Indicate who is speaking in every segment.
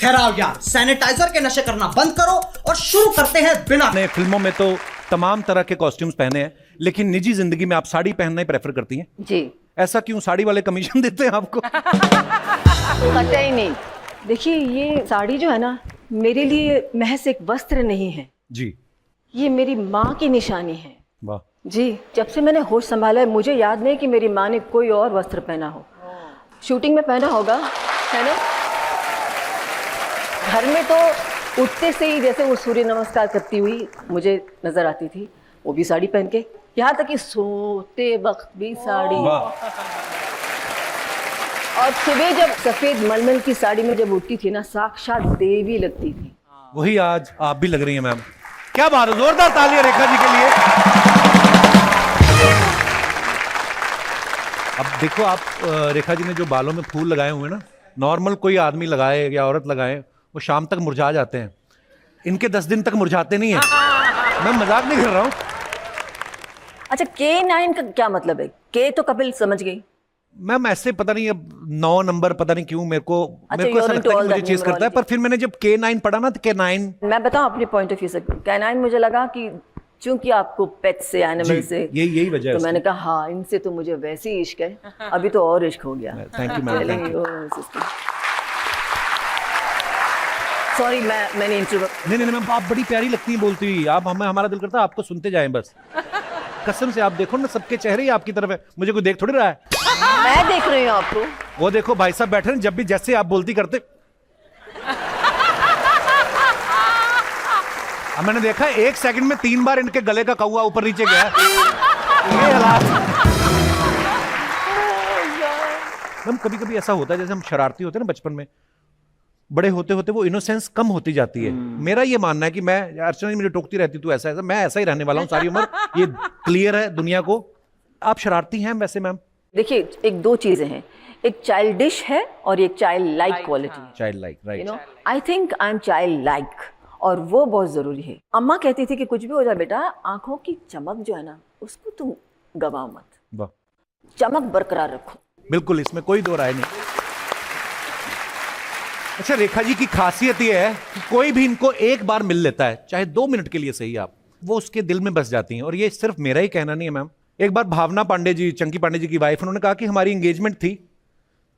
Speaker 1: ठहराओ यार, सैनिटाइजर के नशे करना बंद करो और शुरू करते हैं बिना।
Speaker 2: ने फिल्मों में तो तमाम तरह के कॉस्ट्यूम्स पहने हैं, लेकिन निजी जिंदगी में आप साड़ी पहनना ही प्रेफर करती हैं
Speaker 3: जी।
Speaker 2: ऐसा क्यों? साड़ी वाले कमीशन देते हैं आपको?
Speaker 3: कतई नहीं। देखिए, ये साड़ी जो है ना, मेरे लिए महज एक वस्त्र नहीं है
Speaker 2: जी।
Speaker 3: ये मेरी माँ की निशानी है।
Speaker 2: वाह
Speaker 3: जी, जब से मैंने होश संभाला है मुझे याद नहीं कि मेरी माँ ने कोई और वस्त्र पहना हो। शूटिंग में पहना होगा, है ना? घर में तो उठते से ही जैसे वो सूर्य नमस्कार करती हुई मुझे नजर आती थी, वो भी साड़ी पहन के, यहाँ तक कि सोते वक्त भी साड़ी। और सुबह जब सफेद मलमल की साड़ी में जब उठती थी ना, साक्षात देवी लगती थी।
Speaker 2: वही आज आप भी लग रही हैं मैम। क्या बात है, जोरदार तालियां रेखा जी के लिए। अब देखो आप, रेखा जी ने जो बालों में फूल लगाए हुए हैं ना, नॉर्मल कोई आदमी लगाए या औरत लगाए वो शाम तक मुरझा जाते हैं, इनके 10 दिन तक मुरझाते नहीं है। मैं मजाक नहीं कर रहा हूं।
Speaker 3: अच्छा, K9 का क्या मतलब है? के तो कपिल समझ गई
Speaker 2: मैम, ऐसे पता नहीं, अब 9 नंबर पता नहीं क्यों मेरे को ऐसा लगता है कि मुझे चेस करता है, पर फिर मैंने जब K9 पढ़ा ना, तो K9
Speaker 3: मैं बताऊं अपने पॉइंट ऑफ व्यू से, K9 मुझे लगा कि चूंकि आपको पेट से, एनिमल से,
Speaker 2: यही वजह है।
Speaker 3: तो मैंने कहा हाँ, इनसे तो मुझे वैसे ही इश्क है, अभी तो और इश्क हो गया।
Speaker 2: Thank you ma'am.
Speaker 3: सॉरी, मैंने इंटरव्यू।
Speaker 2: नहीं मैम, आप बड़ी प्यारी लगती हैं बोलती हुई। आप हमारा दिल करता है आपको सुनते जाएं बस। कसम से आप देखो ना, सबके चेहरे ही आपकी तरफ है, मुझे कोई देख थोड़ी रहा है।
Speaker 3: मैं देख रही हूँ आपको।
Speaker 2: वो देखो भाई साहब बैठे हैं, जब भी जैसे आप बोलती करते। अब मैंने देखा 1 सेकंड में 3 बार इनके गले का कौवा ऊपर नीचे गया। ये हालात। मैम कभी कभी ऐसा होता है, जैसे हम शरारती होते हैं ना बचपन में, बड़े होते होते वो इनोसेंस कम होती जाती है। मेरा ये मानना है कि मैं, अर्चना जी मुझे टोकती रहती तू ऐसा ऐसा, मैं ऐसा ही रहने वाला हूँ सारी उम्र। ये क्लियर है दुनिया को। आप शरारती हैं वैसे मैम?
Speaker 3: देखिए, एक दो चीजें हैं, एक चाइल्डिश है और एक child like quality.
Speaker 2: Child like, right.
Speaker 3: I think I am child like, और वो बहुत जरूरी है। अम्मा कहती थी कि कुछ भी हो जाए बेटा, आंखों की चमक जो है ना, उसको तुम गवाओ मत,
Speaker 2: वाह,
Speaker 3: चमक बरकरार रखो।
Speaker 2: बिल्कुल, इसमें कोई दो राय नहीं। अच्छा, रेखा जी की खासियत ये है कि कोई भी इनको एक बार मिल लेता है, चाहे 2 मिनट के लिए सही, आप वो उसके दिल में बस जाती हैं। और ये सिर्फ मेरा ही कहना नहीं है मैम। एक बार भावना पांडे जी, चंकी पांडे जी की वाइफ, उन्होंने कहा कि हमारी एंगेजमेंट थी,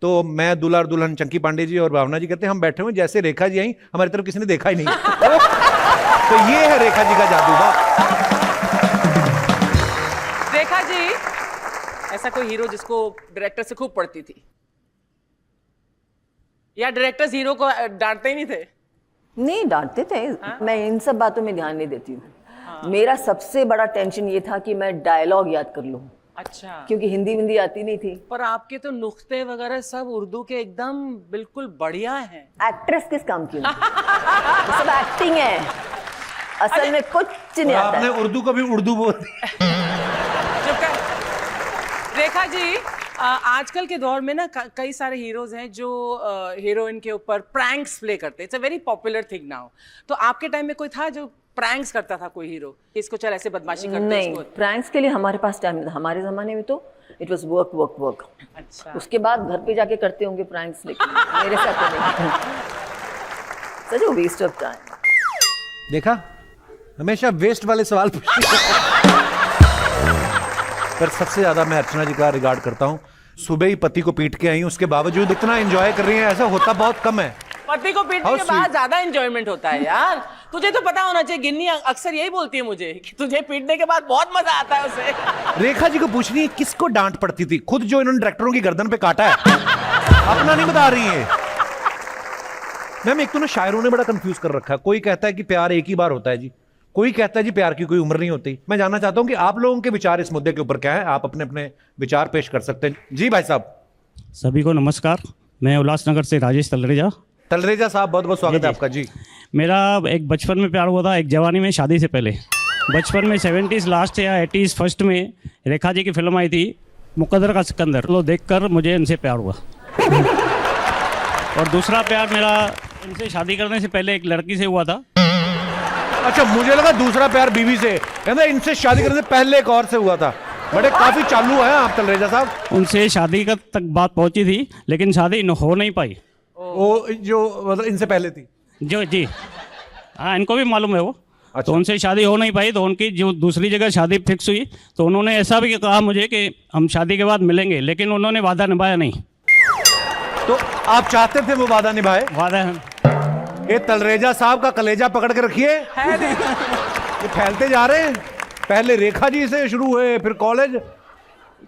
Speaker 2: तो मैं दूल्हा और दुल्हन, चंकी पांडे जी और भावना जी, कहते हैं हम बैठे हुए, जैसे रेखा जी आई हमारी तरफ किसी ने देखा ही नहीं। तो ये है रेखा जी का जादू।
Speaker 4: रेखा जी, ऐसा कोई हीरो जिसको डायरेक्टर से खूब पड़ती थी, या डायरेक्टर्स हीरो को डांटते ही नहीं थे?
Speaker 3: नहीं, डांटते थे। मैं इन सब बातों में ध्यान नहीं देती हूँ। मेरा सबसे बड़ा टेंशन ये था कि मैं डायलॉग याद कर लूँ।
Speaker 4: अच्छा।
Speaker 3: क्योंकि हिंदी आती नहीं थी।
Speaker 4: पर आपके तो नुक्ते वगैरह सब उर्दू के एकदम बिल्कुल बढ़िया हैं।
Speaker 3: एक्ट्रेस किस काम की? तो सब एक्टिंग है, असल में कुछ नहीं आता।
Speaker 2: आपने उर्दू को भी उर्दू बोल दिया।
Speaker 4: रेखा जी, आजकल के दौर में ना कई सारे हीरोज हैं जो हीरोइन के ऊपर प्रैंक्स प्ले करते हैं। It's a very popular thing now. तो आपके टाइम में कोई था जो प्रैंक्स करता था, कोई हीरो, इसको चल ऐसे बदमाशी करते?
Speaker 3: नहीं, प्रैंक्स के लिए हमारे पास टाइम नहीं था। हमारे जमाने में तो it was work work work.
Speaker 4: अच्छा।
Speaker 3: उसके बाद घर पे जाके करते होंगे प्रैंक्स, लेकिन मेरे साथ तो नहीं। Such waste of time.
Speaker 2: देखा, हमेशा वेस्ट वाले सवाल पूछती है। पर सबसे ज्यादा मैं अर्चना जी का रिगार्ड करता हूँ। सुबह ही पति को पीट के आई, उसके बावजूद इतना एंजॉय कर रही हैं, ऐसा होता बहुत कम है।
Speaker 4: पति को पीटने के बाद ज्यादा एंजॉयमेंट होता है यार। तुझे तो पता होना चाहिए, गिन्नी अक्सर यही बोलती है मुझे कि तुझे पीटने के बाद बहुत मजा आता है उसे।
Speaker 2: रेखा जी को पूछनी है किसको डांट पड़ती थी, खुद जो इन्होंने डायरेक्टरों की गर्दन पे काटा है, अपना नहीं बता रही है। मैम, एक तो ना शायरों ने बड़ा कंफ्यूज कर रखा है। कोई कहता है कि प्यार एक ही बार होता है जी, कोई कहता है जी प्यार की कोई उम्र नहीं होती। मैं जानना चाहता हूं कि आप लोगों के विचार इस मुद्दे के ऊपर क्या है। आप अपने अपने विचार पेश कर सकते हैं। जी भाई साहब।
Speaker 5: सभी को नमस्कार। मैं उल्लासनगर से राजेश तलरेजा।
Speaker 2: तलरेजा साहब, बहुत बहुत स्वागत है आपका। जी,
Speaker 5: मेरा एक बचपन में प्यार हुआ था, एक जवानी में, शादी से पहले। बचपन में 70s लास्ट या 80s फर्स्ट में रेखा जी की फिल्म आई थी मुकद्दर का सिकंदर, तो देखकर मुझे इनसे प्यार हुआ। और दूसरा प्यार मेरा इनसे शादी करने से पहले एक लड़की से हुआ था।
Speaker 2: अच्छा, मुझे लगा दूसरा प्यार बीवी से, कहते इनसे शादी करने से पहले एक और से हुआ था। बड़े काफी चालू है आप तलरेजा साहब।
Speaker 5: उनसे शादी का तक बात पहुंची थी, लेकिन शादी हो नहीं पाई।
Speaker 2: वो जो मतलब इनसे पहले थी।
Speaker 5: जो जी हाँ, इनको भी मालूम है वो।
Speaker 2: अच्छा।
Speaker 5: तो उनसे शादी हो नहीं पाई, तो उनकी जो दूसरी जगह शादी फिक्स हुई, तो उन्होंने ऐसा भी कहा मुझे कि हम शादी के बाद मिलेंगे, लेकिन उन्होंने वादा निभाया नहीं।
Speaker 2: तो आप चाहते थे वो वादा निभाए?
Speaker 5: वादा
Speaker 2: ये तलरेजा साहब का कलेजा पकड़ के रखिए, ये फैलते जा रहे हैं। पहले रेखा जी से शुरू हुए, फिर कॉलेज,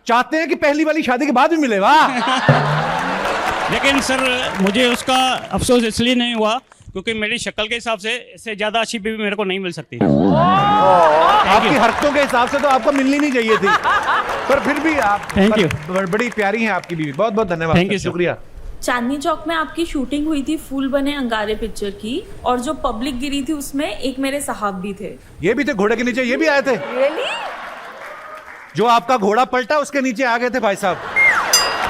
Speaker 2: चाहते हैं कि पहली वाली शादी के बाद भी मिले। वाह।
Speaker 5: लेकिन सर मुझे उसका अफसोस इसलिए नहीं हुआ क्योंकि मेरी शक्ल के हिसाब से इससे ज़्यादा अच्छी बीवी मेरे को नहीं मिल सकती।
Speaker 2: आपकी हरकतों के हिसाब से तो आपको मिलनी नहीं चाहिए थी, पर फिर भी आप
Speaker 5: Thank you.
Speaker 2: बड़ी प्यारी हैं आपकी बीवी। बहुत बहुत धन्यवाद।
Speaker 5: Thank you, sir.
Speaker 2: शुक्रिया।
Speaker 6: चांदनी चौक में आपकी शूटिंग हुई थी फूल बने अंगारे पिक्चर की, और जो पब्लिक गिरी थी उसमें एक मेरे साहब भी थे।
Speaker 2: ये भी थे घोड़े के नीचे, ये भी आए थे।
Speaker 3: रियली?
Speaker 2: जो आपका घोड़ा पलटा उसके नीचे आ गए थे भाई साहब।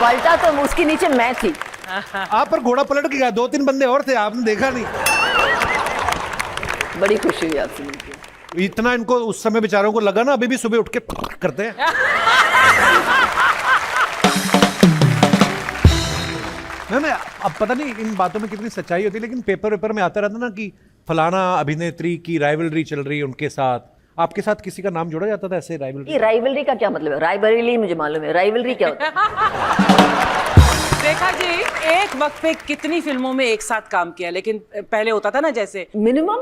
Speaker 3: पलटा तो उसके नीचे मैं थी।
Speaker 2: आप पर घोड़ा पलट गया, 2-3 बंदे और थे, आपने देखा नहीं।
Speaker 3: बड़ी खुशी हुई आपसे मिलकर।
Speaker 2: इतना इनको उस समय बेचारों को लगा ना, अभी भी सुबह उठ के करते हैं। मैं अब पता नहीं इन बातों में कितनी सच्चाई होती है, लेकिन पेपर में आता रहता ना कि फलाना अभिनेत्री की राइवलरी चल रही है उनके साथ। आपके साथ किसी का नाम जोड़ा जाता था ऐसे राइवलरी?
Speaker 3: ये राइवलरी का क्या मतलब है? राइवलरी मुझे मालूम है, राइवलरी क्या होता है?
Speaker 4: रेखा जी एक वक्त पे कितनी फिल्मों में एक साथ काम किया, लेकिन पहले होता था ना जैसे
Speaker 3: मिनिमम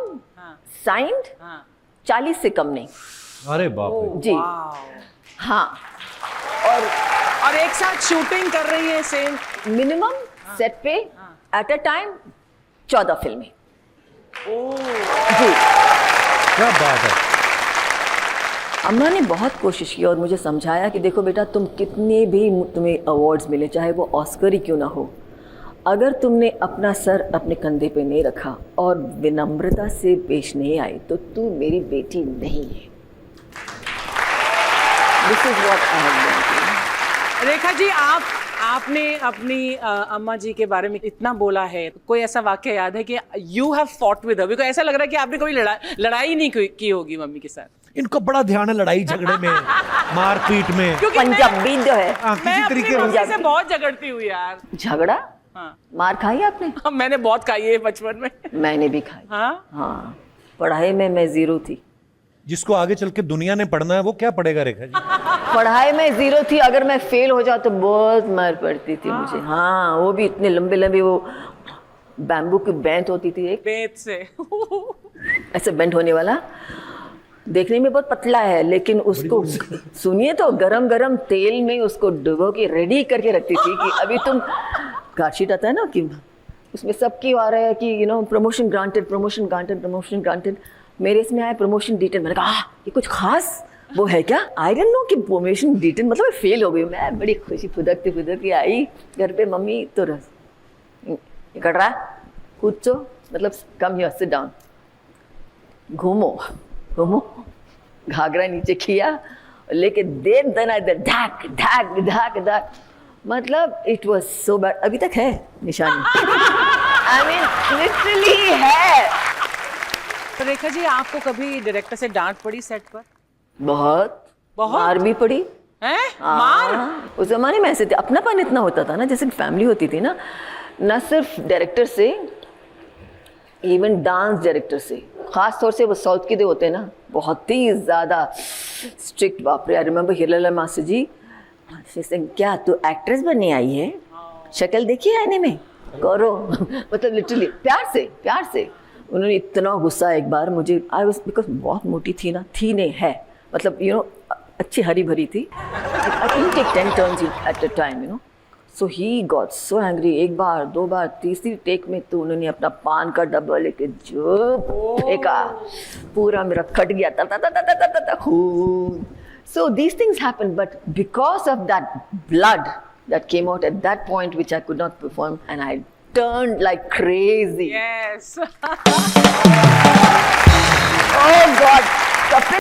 Speaker 3: साइंड 40 से कम नहीं।
Speaker 2: अरे बाप रे।
Speaker 3: जी हाँ,
Speaker 4: और एक साथ शूटिंग कर रही है सेम।
Speaker 3: मिनिमम सेट पे एट अ टाइम 14 फिल्में। जी
Speaker 2: क्या बात है।
Speaker 3: अम्मा ने बहुत कोशिश की और मुझे समझाया कि देखो बेटा, तुम कितने भी तुम्हें अवार्ड्स मिले, चाहे वो ऑस्कर ही क्यों ना हो, अगर तुमने अपना सर अपने कंधे पे नहीं रखा और विनम्रता से पेश नहीं आई तो तू मेरी बेटी नहीं है। This is what I have done.
Speaker 4: Rekha ji आपने अपनी अम्मा जी के बारे में इतना बोला है, कोई ऐसा वाक्य याद है कि you have fought with her? Because ऐसा लग रहा है कि आपने कोई लड़ाई नहीं की होगी मम्मी के साथ।
Speaker 2: इनको बड़ा ध्यान है लड़ाई झगड़े में, मारपीट में।
Speaker 4: क्योंकि
Speaker 3: पंजाबी जो है,
Speaker 2: हाँ,
Speaker 4: मैं
Speaker 2: किसी
Speaker 4: अपनी
Speaker 2: तरीके
Speaker 4: मम्मी से बहुत झगड़ती हूँ यार।
Speaker 3: झगड़ा
Speaker 4: हाँ।
Speaker 3: मार खाई आपने?
Speaker 4: मैंने बहुत खाई है बचपन में।
Speaker 3: मैंने भी खाई।
Speaker 4: हाँ
Speaker 3: हाँ, पढ़ाई में मैं जीरो थी।
Speaker 2: जिसको आगे चल के दुनिया ने पढ़ना है वो क्या पढ़ेगा रेखा जी?
Speaker 3: पढ़ाई में जीरो थी, अगर मैं फेल हो जाऊँ तो बहुत मार पड़ती थी मुझे। हाँ, वो भी इतने लंबे लंबे, वो बैम्बू की बेंच होती थी एक,
Speaker 4: पेट से
Speaker 3: ऐसे बेंट होने वाला, देखने में बहुत पतला है, लेकिन उसको सुनिए तो गरम गरम तेल में उसको डुबो के रेडी करके रखती थी कि अभी तुम, कार्डशीट आता है ना कि उसमें सबकी आ रहा है कि promotion granted, promotion granted, promotion granted. मेरे इसमें आया प्रमोशन डिटेन। मैंने कहा ये कुछ खास वो है क्या? आई डोंट नो कि प्रमोशन डिटेन मतलब फेल हो गई। मैं बड़ी खुशी फुदकती आई घर पे, मम्मी तो रस ये कर रहा है, कुछ मतलब कम हियर, सिट डाउन, घूमो घूमो, घाघरा नीचे किया लेके देन दना इधर धाक धाक धाक धाक, मतलब इट वाज सो बैड। अभी तक है निशानी। आई मीन लिटरली है।
Speaker 4: तो रेखा जी आपको कभी डायरेक्टर से डांट पड़ी सेट पर?
Speaker 3: बहुत
Speaker 4: बहुत?
Speaker 3: मार भी पड़ी।
Speaker 4: हैं? मार?
Speaker 3: उस जमाने में ऐसे थे, अपनापन इतना होता था ना, जैसे फैमिली होती थी ना, न सिर्फ डायरेक्टर से, इवन डांस डायरेक्टर से, खास तौर से वो साउथ के जो होते हैं ना, बहुत ही ज़्यादा स्ट्रिक्ट। बाप रे, आई रिमेंबर हिरला मास्टर जी से, क्या तू एक्ट्रेस बनने आई है? शक्ल देखिए आईने में, करो। मतलब लिटरली प्यार से उन्होंने इतना गुस्सा एक बार मुझे, आई वाज, बिकॉज बहुत मोटी थी ना, थी नहीं है, मतलब अच्छी हरी भरी थी। I can take 10 turns at a time, so he got so angry. एक बार, दो बार, तीसरी टेक में तो उन्होंने अपना पान का डब्बा लेके जो फेंका, पूरा मेरा कट गया, ता खून। So these things happen, but because of that blood that came out at that point, which I could not perform, and I turned like crazy.
Speaker 4: Yes.
Speaker 3: Oh God!